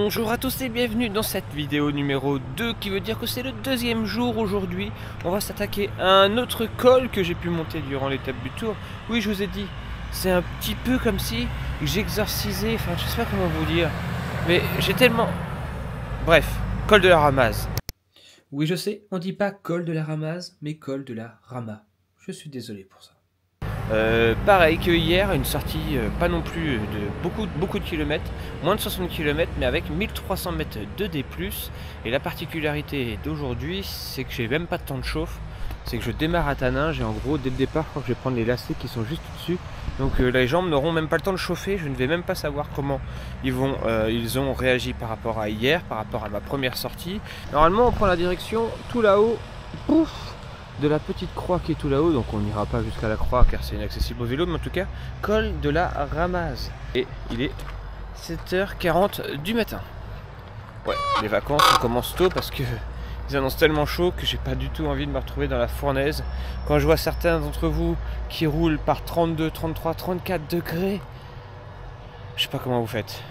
Bonjour à tous et bienvenue dans cette vidéo numéro 2 qui veut dire que c'est le deuxième jour aujourd'hui. On va s'attaquer à un autre col que j'ai pu monter durant l'étape du tour. Oui, je vous ai dit, c'est un petit peu comme si j'exorcisais, enfin je sais pas comment vous dire, mais j'ai tellement... Bref, col de la Ramaze. Oui, je sais, on dit pas col de la Ramaze, mais col de la Rama. Je suis désolé pour ça. Pareil que hier, une sortie pas non plus de beaucoup de kilomètres, moins de 60 km, mais avec 1300 mètres de D+. Et la particularité d'aujourd'hui, c'est que j'ai même pas de temps de chauffe. C'est que je démarre à Taninges et en gros, dès le départ, je crois que je vais prendre les lacets qui sont juste au-dessus. Donc les jambes n'auront même pas le temps de chauffer. Je ne vais même pas savoir comment ils ont réagi par rapport à hier, par rapport à ma première sortie. Normalement, on prend la direction tout là-haut. Pouf, de la petite croix qui est tout là-haut, donc on n'ira pas jusqu'à la croix car c'est inaccessible au vélo, mais en tout cas, col de la Ramaze. Et il est 7h40 du matin. Ouais, les vacances, on commence tôt parce que ils annoncent tellement chaud que j'ai pas du tout envie de me retrouver dans la fournaise. Quand je vois certains d'entre vous qui roulent par 32, 33, 34 degrés, je sais pas comment vous faites.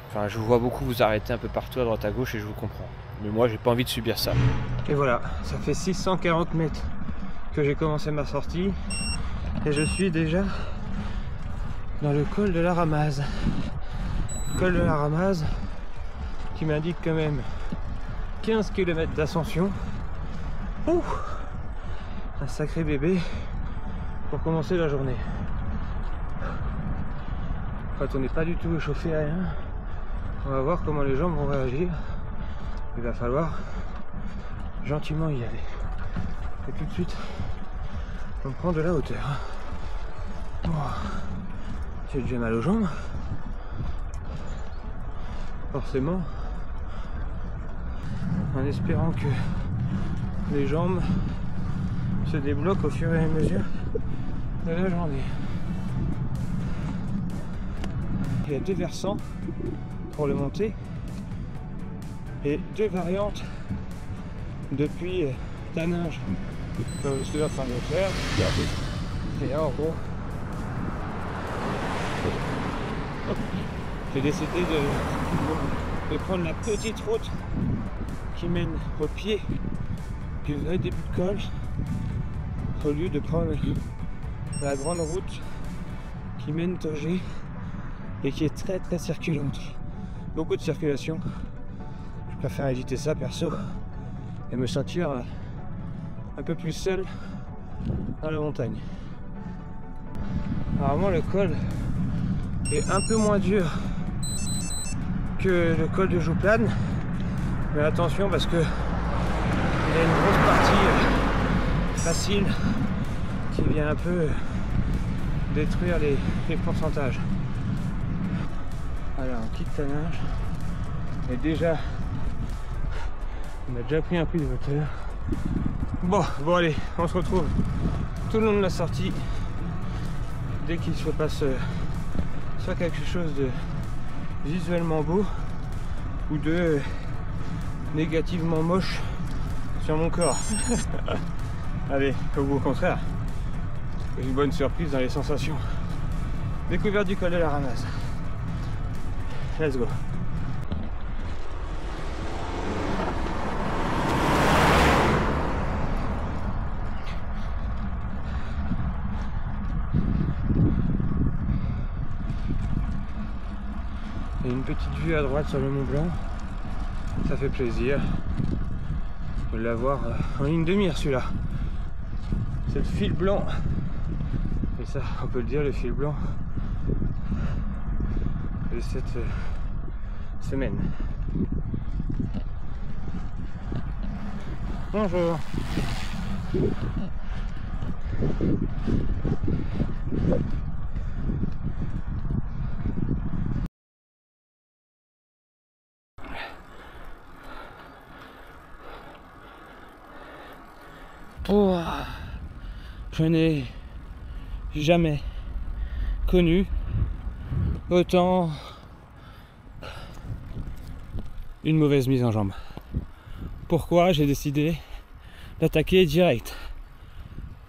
Enfin, je vous vois beaucoup vous arrêter un peu partout à droite à gauche et je vous comprends. Mais moi, j'ai pas envie de subir ça. Et voilà, ça fait 640 mètres que j'ai commencé ma sortie. Et je suis déjà dans le col de la Ramaze. Col de la Ramaze qui m'indique quand même 15 km d'ascension. Un sacré bébé pour commencer la journée. Quand on n'est pas du tout échauffé à rien, on va voir comment les jambes vont réagir. Il va falloir gentiment y aller. Et tout de suite, on prend de la hauteur. Oh, j'ai déjà mal aux jambes. Forcément, en espérant que les jambes se débloquent au fur et à mesure de la journée. Il y a deux versants pour le monter et deux variantes depuis Taninges, comme je suis en train de faire. Et là, en gros, j'ai décidé de prendre la petite route qui mène au pied du vrai début de col au lieu de prendre la grande route qui mène au G et qui est très circulante. Beaucoup de circulation. Je préfère éviter ça perso et me sentir un peu plus seul dans la montagne. Apparemment le col est un peu moins dur que le col de Jouplane, mais attention parce que il y a une grosse partie facile qui vient un peu détruire les pourcentages. Alors on quitte Taninges et déjà on a déjà pris un peu de hauteur. Bon allez, on se retrouve tout le long de la sortie dès qu'il se passe soit quelque chose de visuellement beau ou de négativement moche sur mon corps. Allez, au contraire, une bonne surprise dans les sensations. Découverte du col de la Ramaze. Let's go. Et une petite vue à droite sur le Mont Blanc, ça fait plaisir de l'avoir en ligne de mire celui-là. C'est le fil blanc, et ça on peut le dire, le fil blanc de cette semaine. Bonjour. Je n'ai jamais connu autant une mauvaise mise en jambe. Pourquoi j'ai décidé d'attaquer direct.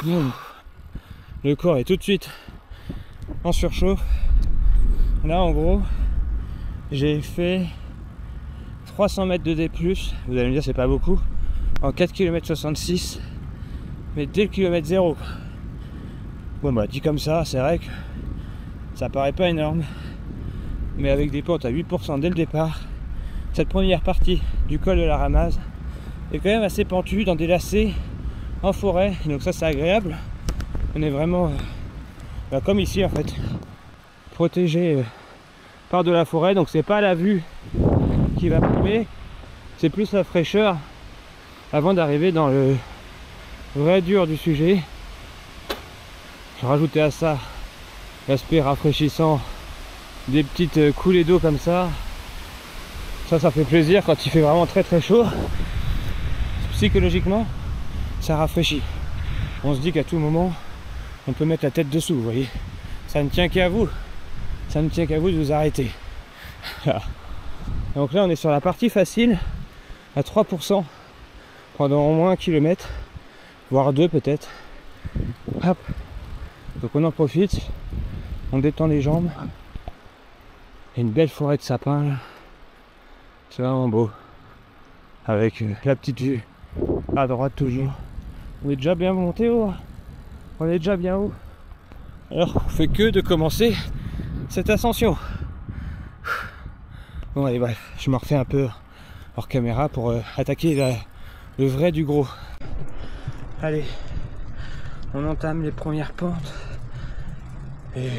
Le corps est tout de suite en surchauffe. Là en gros j'ai fait 300 mètres de D+, vous allez me dire c'est pas beaucoup, en 4 km 66, mais dès le kilomètre 0. Bon bah dit comme ça, c'est vrai que ça paraît pas énorme, mais avec des pentes à 8% dès le départ, cette première partie du col de la Ramaze est quand même assez pentue dans des lacets en forêt, et donc ça c'est agréable. On est vraiment comme ici en fait, protégé par de la forêt, donc c'est pas la vue qui va primer, c'est plus la fraîcheur avant d'arriver dans le vrai dur du sujet. Je rajoutais à ça l'aspect rafraîchissant des petites coulées d'eau comme ça. Ça fait plaisir quand il fait vraiment très très chaud. Psychologiquement, ça rafraîchit. On se dit qu'à tout moment, on peut mettre la tête dessous, vous voyez. Ça ne tient qu'à vous. Ça ne tient qu'à vous de vous arrêter. Voilà. Donc là, on est sur la partie facile, à 3% pendant au moins 1 km, voire 2 peut-être. Hop. Donc on en profite, on détend les jambes. Il y a une belle forêt de sapins là. C'est vraiment beau. Avec la petite vue à droite toujours. On est déjà bien monté haut. On est déjà bien haut. Alors on fait que de commencer cette ascension. Bon allez bref, je me refais un peu hors caméra pour attaquer le vrai du gros. Allez, on entame les premières pentes. Et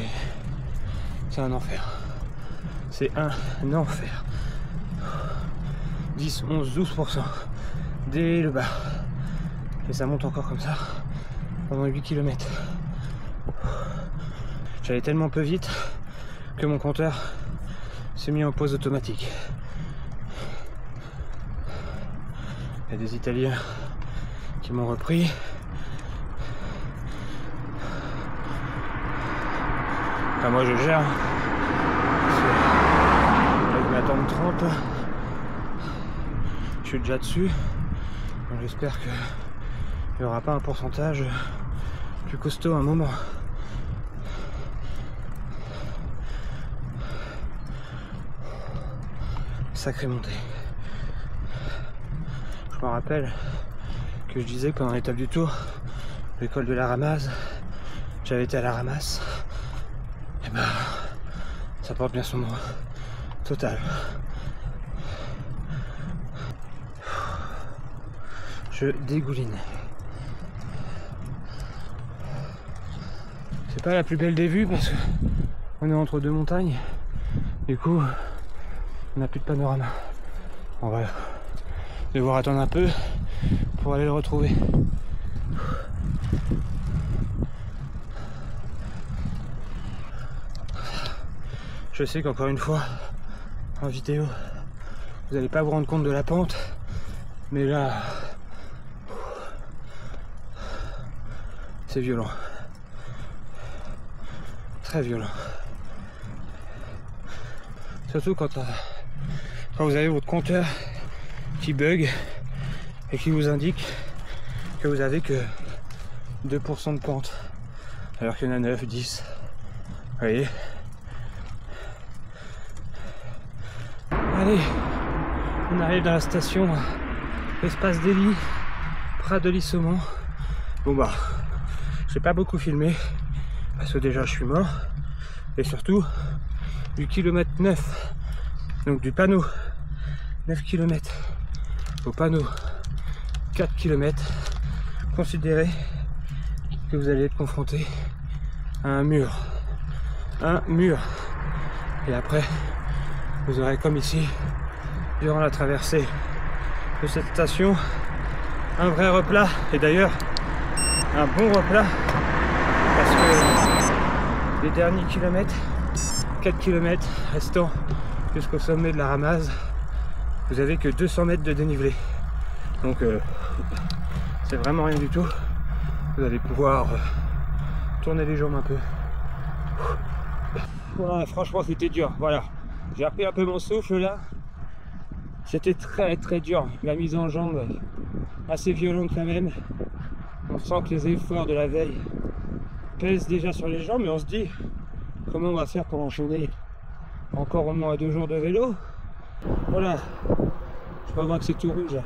c'est un enfer. C'est un enfer. 10, 11, 12% dès le bas. Et ça monte encore comme ça pendant 8 km. J'allais tellement peu vite que mon compteur s'est mis en pause automatique. Il y a des Italiens qui m'ont repris. Enfin, moi je gère avec ma tente 30. Je suis déjà dessus. Donc j'espère qu'il n'y aura pas un pourcentage plus costaud à un moment. Sacrée montée. Je me rappelle que je disais que pendant l'étape du Tour, l'école de la Ramaze, j'avais été à la ramasse. Et ben, ça porte bien son nom. Total. Je dégouline. C'est pas la plus belle des vues parce que on est entre deux montagnes. Du coup, on n'a plus de panorama. On va devoir attendre un peu pour aller le retrouver. Je sais qu'encore une fois, en vidéo, vous n'allez pas vous rendre compte de la pente, mais là, c'est violent. Très violent. Surtout quand vous avez votre compteur qui bug et qui vous indique que vous avez que 2% de pente alors qu'il y en a 9, 10. Vous voyez? Allez, on arrive dans la station Espace Délit, Prat de Lissaumont. Bon bah, j'ai pas beaucoup filmé parce que déjà je suis mort et surtout du kilomètre 9, donc du panneau 9 km au panneau 4 km, considérez que vous allez être confronté à un mur, et après vous aurez comme ici durant la traversée de cette station un vrai replat, et d'ailleurs un bon replat parce que les derniers kilomètres, 4 km restant jusqu'au sommet de la Ramaze, vous avez que 200 mètres de dénivelé, donc c'est vraiment rien du tout. Vous allez pouvoir tourner les jambes un peu. Voilà, franchement c'était dur. Voilà, j'ai repris un peu mon souffle là. C'était très très dur, la mise en jambe assez violente quand même. On sent que les efforts de la veille pèsent déjà sur les jambes, mais on se dit comment on va faire pour enchaîner encore au moins 2 jours de vélo. Voilà, pas voir que c'est tout rouge là.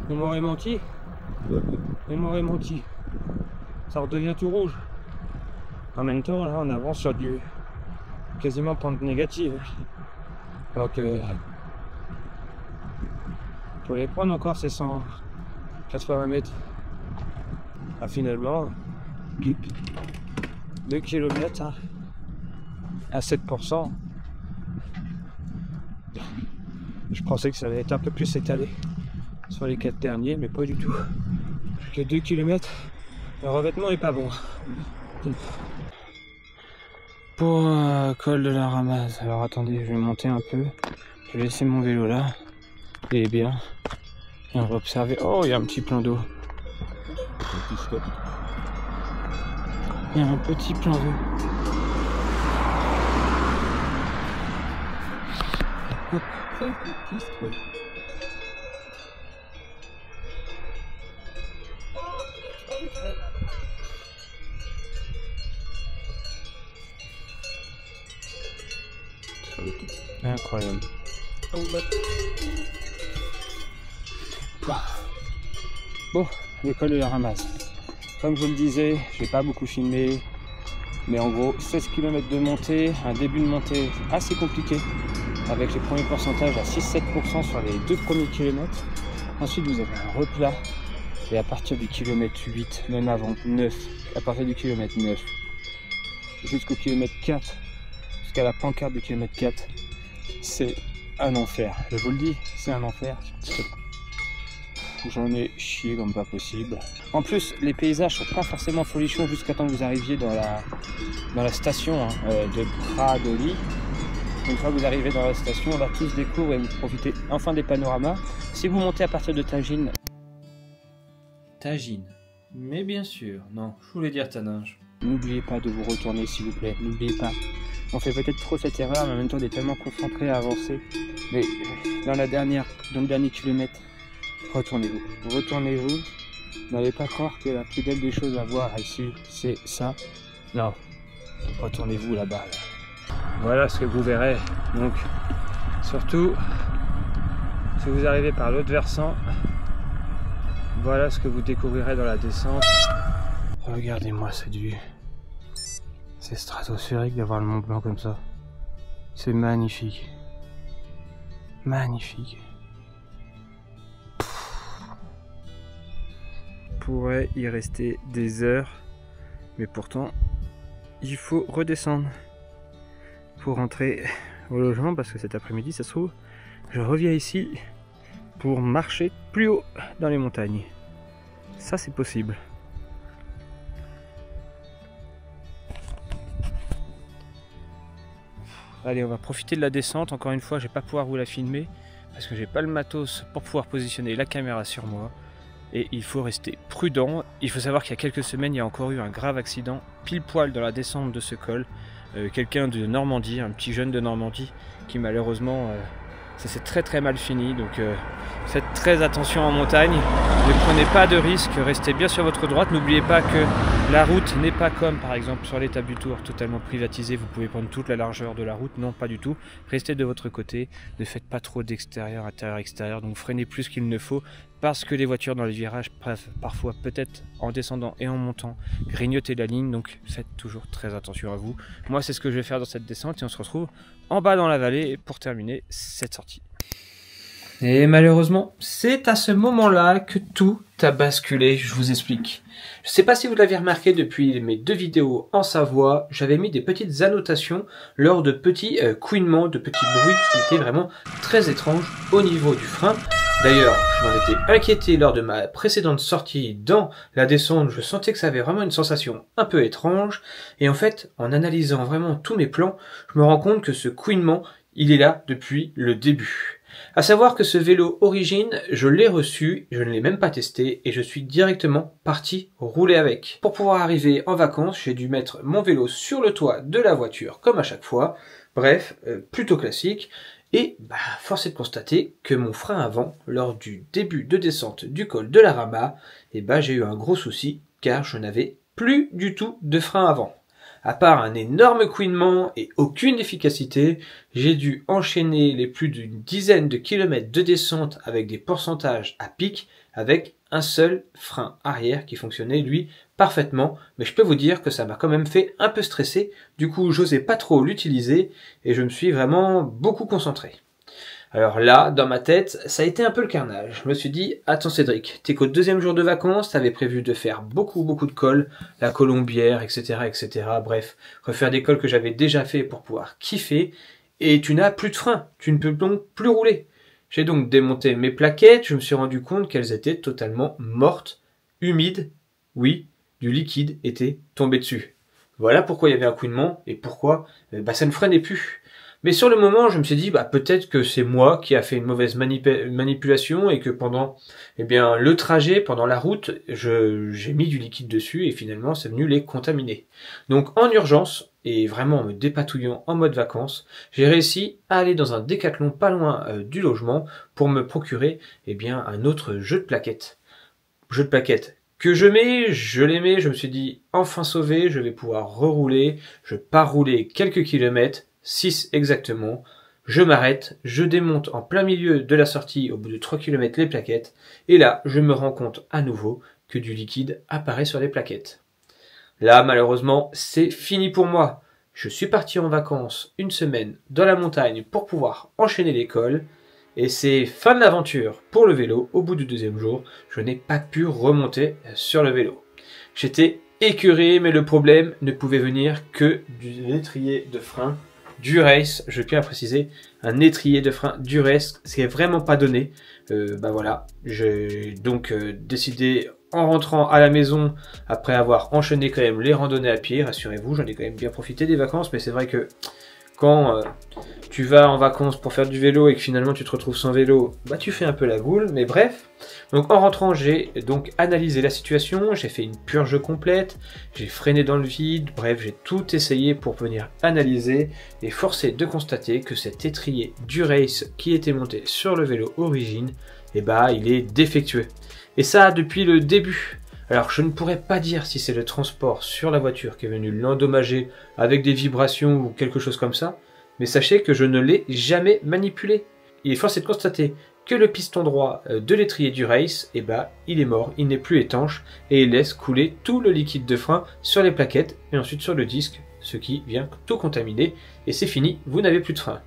On m'aurait menti. On m'aurait menti. Ça redevient tout rouge. En même temps, là, on avance sur du quasiment pente négative. Donc, pour les prendre encore, c'est 180 mètres. Ah, finalement, 2 km hein, à 7%. Je pensais que ça allait être un peu plus étalé sur les 4 derniers, mais pas du tout. Que 2 km, le revêtement est pas bon. Pour col de la Ramasse, alors attendez, je vais monter un peu. Je vais laisser mon vélo là. Il est bien. Et on va observer. Oh, il y a un petit plan d'eau. Il y a un petit plan d'eau. Incroyable. Bon, l'école de la Ramasse. Comme je vous le disais, je n'ai pas beaucoup filmé, mais en gros 16 km de montée, un début de montée assez compliqué, avec les premiers pourcentages à 6-7% sur les 2 premiers kilomètres. Ensuite vous avez un replat, et à partir du kilomètre 8, même avant 9, à partir du kilomètre 9, jusqu'au kilomètre 4, jusqu'à la pancarte du kilomètre 4, c'est un enfer. Je vous le dis, c'est un enfer. J'en ai chié comme pas possible. En plus, les paysages sont pas forcément folichons jusqu'à temps que vous arriviez dans la station hein, de Pradoli. Une fois que vous arrivez dans la station, là tout se découvre et vous profitez enfin des panoramas. Si vous montez à partir de Tagine, mais bien sûr, non, je voulais dire Taninge. N'oubliez pas de vous retourner s'il vous plaît, n'oubliez pas. On fait peut-être trop cette erreur, mais en même temps on est tellement concentré à avancer. Mais dans le dernier kilomètre, retournez-vous. Retournez-vous. N'allez pas croire que la plus belle des choses à voir ici, c'est ça. Non. Retournez-vous là-bas. Là. Voilà ce que vous verrez. Donc, surtout, si vous arrivez par l'autre versant, voilà ce que vous découvrirez dans la descente. Regardez-moi cette vue. C'est stratosphérique d'avoir le Mont Blanc comme ça. C'est magnifique. Magnifique. Pourrait y rester des heures, mais pourtant il faut redescendre pour rentrer au logement parce que cet après-midi ça se trouve je reviens ici pour marcher plus haut dans les montagnes. Ça c'est possible. Allez, on va profiter de la descente. Encore une fois, je vais pas pouvoir vous la filmer parce que j'ai pas le matos pour pouvoir positionner la caméra sur moi. Et il faut rester prudent. Il faut savoir qu'il y a quelques semaines, il y a encore eu un grave accident pile poil dans la descente de ce col. Quelqu'un de Normandie, un petit jeune de Normandie, qui malheureusement, ça s'est très mal fini. Donc faites très attention en montagne. Ne prenez pas de risques, restez bien sur votre droite. N'oubliez pas que la route n'est pas comme par exemple sur l'étape du Tour, totalement privatisée. Vous pouvez prendre toute la largeur de la route. Non, pas du tout. Restez de votre côté. Ne faites pas trop d'extérieur, intérieur, extérieur. Donc freinez plus qu'il ne faut. Parce que les voitures dans les virages peuvent parfois peut-être en descendant et en montant grignoter la ligne, donc faites toujours très attention à vous. Moi c'est ce que je vais faire dans cette descente et on se retrouve en bas dans la vallée pour terminer cette sortie. Et malheureusement, c'est à ce moment-là que tout a basculé, je vous explique. Je ne sais pas si vous l'avez remarqué depuis mes 2 vidéos en Savoie, j'avais mis des petites annotations lors de petits couinements, de petits bruits qui étaient vraiment très étranges au niveau du frein. D'ailleurs, je m'en étais inquiété lors de ma précédente sortie dans la descente, je sentais que ça avait vraiment une sensation un peu étrange. Et en fait, en analysant vraiment tous mes plans, je me rends compte que ce couinement, il est là depuis le début. À savoir que ce vélo Origine, je l'ai reçu, je ne l'ai même pas testé et je suis directement parti rouler avec. Pour pouvoir arriver en vacances, j'ai dû mettre mon vélo sur le toit de la voiture comme à chaque fois. Bref, plutôt classique. Et force est de constater que mon frein avant, lors du début de descente du col de la Rama, j'ai eu un gros souci car je n'avais plus du tout de frein avant. À part un énorme couinement et aucune efficacité, j'ai dû enchaîner les plus d'une dizaine de kilomètres de descente avec des pourcentages à pic avec un seul frein arrière qui fonctionnait lui parfaitement, mais je peux vous dire que ça m'a quand même fait un peu stresser, du coup j'osais pas trop l'utiliser et je me suis vraiment beaucoup concentré. Alors là, dans ma tête, ça a été un peu le carnage. Je me suis dit, attends Cédric, t'es qu'au 2e jour de vacances, t'avais prévu de faire beaucoup de cols, la colombière, etc., etc. Bref, refaire des cols que j'avais déjà fait pour pouvoir kiffer, et tu n'as plus de frein, tu ne peux donc plus rouler. J'ai donc démonté mes plaquettes, je me suis rendu compte qu'elles étaient totalement mortes, humides, oui, du liquide était tombé dessus. Voilà pourquoi il y avait un couinement, et pourquoi ça ne freinait plus. Mais sur le moment, je me suis dit, peut-être que c'est moi qui a fait une mauvaise manipulation et que pendant le trajet, pendant la route, j'ai mis du liquide dessus et finalement, c'est venu les contaminer. Donc, en urgence, et vraiment en me dépatouillant en mode vacances, j'ai réussi à aller dans un décathlon pas loin du logement pour me procurer un autre jeu de plaquettes. Jeu de plaquettes que je l'ai mis, je me suis dit, enfin sauvé, je vais pouvoir rerouler, je pars rouler quelques kilomètres, 6 exactement, je m'arrête, je démonte en plein milieu de la sortie au bout de 3 km les plaquettes, et là je me rends compte à nouveau que du liquide apparaît sur les plaquettes. Là malheureusement c'est fini pour moi. Je suis parti en vacances une semaine dans la montagne pour pouvoir enchaîner l'école, et c'est fin de l'aventure pour le vélo. Au bout du 2e jour, je n'ai pas pu remonter sur le vélo. J'étais écœuré, mais le problème ne pouvait venir que du étrier de frein Dura-Ace, je tiens à préciser, un étrier de frein Dura-Ace, ce qui est vraiment pas donné. Voilà, j'ai donc décidé en rentrant à la maison, après avoir enchaîné quand même les randonnées à pied, rassurez-vous, j'en ai quand même bien profité des vacances, mais c'est vrai que quand tu vas en vacances pour faire du vélo et que finalement tu te retrouves sans vélo, tu fais un peu la goule, mais bref. Donc en rentrant, j'ai donc analysé la situation, j'ai fait une purge complète, j'ai freiné dans le vide, bref, j'ai tout essayé pour venir analyser et forcer de constater que cet étrier Dura-Ace qui était monté sur le vélo origine, il est défectueux. Et ça depuis le début. Alors je ne pourrais pas dire si c'est le transport sur la voiture qui est venu l'endommager avec des vibrations ou quelque chose comme ça, mais sachez que je ne l'ai jamais manipulé. Il est forcé de constater que le piston droit de l'étrier Dura-Ace, il est mort, il n'est plus étanche et il laisse couler tout le liquide de frein sur les plaquettes et ensuite sur le disque, ce qui vient tout contaminer et c'est fini, vous n'avez plus de frein.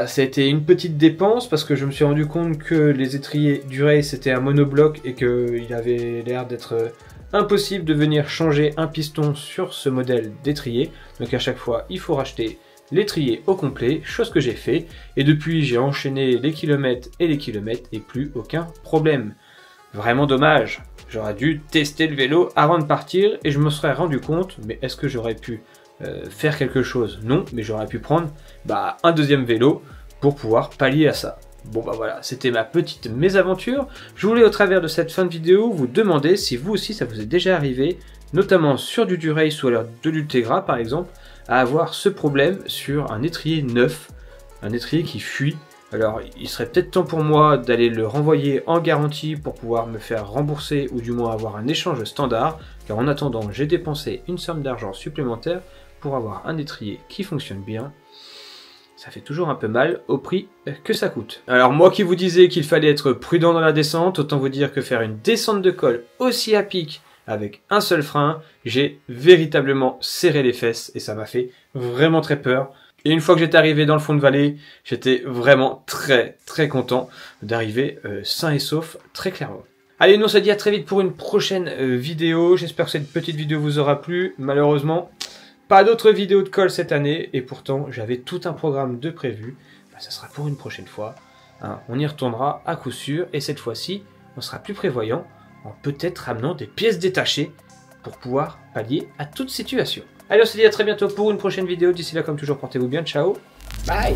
C'était une petite dépense parce que je me suis rendu compte que les étriers Dura-Ace c'était un monobloc et qu'il avait l'air d'être impossible de venir changer un piston sur ce modèle d'étrier. Donc à chaque fois, il faut racheter l'étrier au complet, chose que j'ai fait. Et depuis, j'ai enchaîné les kilomètres et plus aucun problème. Vraiment dommage. J'aurais dû tester le vélo avant de partir et je me serais rendu compte, mais est-ce que j'aurais pu faire quelque chose? Non, mais j'aurais pu prendre un 2e vélo pour pouvoir pallier à ça. Voilà, c'était ma petite mésaventure. Je voulais au travers de cette fin de vidéo vous demander si vous aussi ça vous est déjà arrivé, notamment sur du Dura-Ace ou alors de l'Ultegra par exemple, à avoir ce problème sur un étrier neuf, un étrier qui fuit. Alors il serait peut-être temps pour moi d'aller le renvoyer en garantie pour pouvoir me faire rembourser ou du moins avoir un échange standard, car en attendant j'ai dépensé une somme d'argent supplémentaire pour avoir un étrier qui fonctionne bien. Ça fait toujours un peu mal au prix que ça coûte. Alors moi qui vous disais qu'il fallait être prudent dans la descente, autant vous dire que faire une descente de col aussi à pic avec un seul frein, j'ai véritablement serré les fesses et ça m'a fait vraiment très peur. Et une fois que j'étais arrivé dans le fond de vallée, j'étais vraiment très content d'arriver sain et sauf, très clairement. Allez, nous on se dit à très vite pour une prochaine vidéo. J'espère que cette petite vidéo vous aura plu. Malheureusement, pas d'autres vidéos de colle cette année, et pourtant j'avais tout un programme de prévu. Ça sera pour une prochaine fois. On y retournera à coup sûr, et cette fois-ci, on sera plus prévoyant, en peut-être ramenant des pièces détachées pour pouvoir pallier à toute situation. Allez, on se dit à très bientôt pour une prochaine vidéo. D'ici là, comme toujours, portez-vous bien. Ciao, bye.